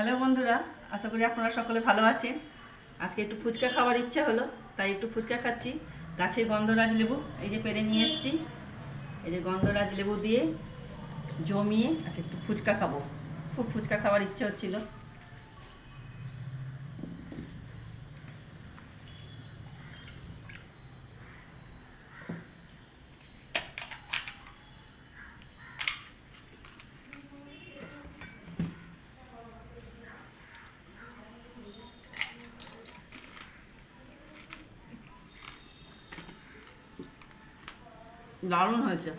Hello বন্ধুরা, আশা করি আপনারা সকলে ভালো আছেন। আজকে একটু ফুচকা খাওয়ার ইচ্ছা হলো, তাই একটু ফুচকা খাচ্ছি। গাছের গন্ধরাজ লেবু এই যে পেরে নিয়ে এসেছি। এই যে গন্ধরাজ লেবু দিয়ে জমিয়ে আচ্ছা একটু ফুচকা খাবো। খুব ফুচকা খাওয়ার ইচ্ছা হচ্ছিল। দারুণ হয়েছে।